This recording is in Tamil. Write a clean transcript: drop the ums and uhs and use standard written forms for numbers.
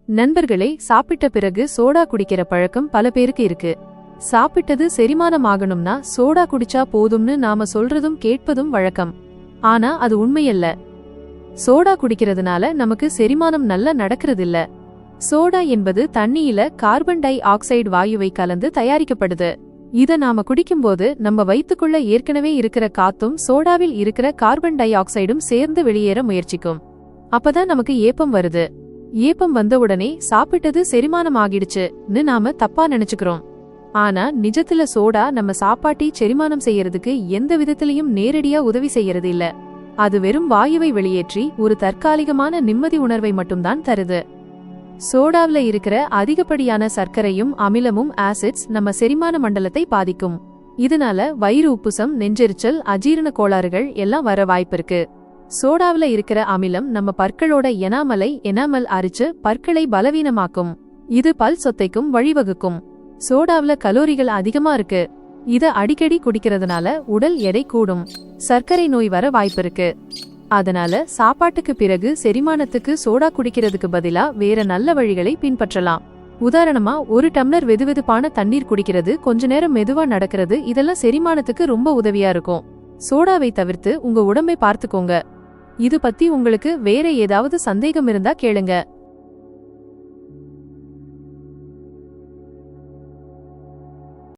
நண்பர்களே, சாப்பிட்ட பிறகு சோடா குடிக்கிற பழக்கம் பல பேருக்கு இருக்கு. சாப்பிட்டது செரிமானம் ஆகணும்னா சோடா குடிச்சா போதும்னு நாம சொல்றதும் கேட்பதும் வழக்கம். ஆனா அது உண்மையல்ல. சோடா குடிக்கிறதுனால நமக்கு செரிமானம் நல்லா நடக்கிறதில்ல. சோடா என்பது தண்ணியில கார்பன் டை ஆக்சைடு வாயுவை கலந்து தயாரிக்கப்படுது. இத நாம குடிக்கும்போது நம்ம வயித்துக்குள்ள ஏற்கனவே இருக்கிற காத்தும் சோடாவில் இருக்கிற கார்பன் டை ஆக்சைடும் சேர்ந்து வெளியேற முயற்சிக்கும். அப்பதான் நமக்கு ஏப்பம் வருது. ஏப்பம் வந்தவுடனே சாப்பிட்டது செரிமானம் ஆகிடுச்சுன்னு நாம தப்பா நினைச்சுக்கிறோம். ஆனா நிஜத்துல சோடா நம்ம சாப்பாட்டை செரிமானம் செய்யறதுக்கு எந்த விதத்திலையும் நேரடியா உதவி செய்யறது இல்ல. அது வெறும் வாயுவை வெளியேற்றி ஒரு தற்காலிகமான நிம்மதி உணர்வை மட்டும்தான் தருது. சோடாவில் இருக்கிற அதிகப்படியான சர்க்கரையும் அமிலமும் ஆசிட்ஸ் நம்ம செரிமான மண்டலத்தை பாதிக்கும். இதனால வயிறு உப்புசம், நெஞ்செரிச்சல், அஜீரண கோளாறுகள் எல்லாம் வர வாய்ப்பிருக்கு. சோடாவில் இருக்கிற அமிலம் நம்ம பற்களோட எனாமல் அரிச்சு பற்களை பலவீனமாக்கும். இது பல் சொத்தைக்கும் வழிவகுக்கும். சோடாவில் கலோரிகள் அதிகமா இருக்கு. இத அடிக்கடி குடிக்கிறதுனால உடல் எடை கூடும். சர்க்கரை நோய் வர வாய்ப்பிருக்கு. அதனால சாப்பாட்டுக்கு பிறகு செரிமானத்துக்கு சோடா குடிக்கிறதுக்கு பதிலா வேற நல்ல வழிகளை பின்பற்றலாம். உதாரணமா, ஒரு டம்ளர் வெதுவெதுப்பான தண்ணீர் குடிக்கிறது, கொஞ்ச நேரம் மெதுவா நடக்கிறது, இதெல்லாம் செரிமானத்துக்கு ரொம்ப உதவியா இருக்கும். சோடாவை தவிர்த்து உங்க உடம்பை பார்த்துக்கோங்க. இது பத்தி உங்களுக்கு வேற ஏதாவது சந்தேகம் இருந்தா கேளுங்க.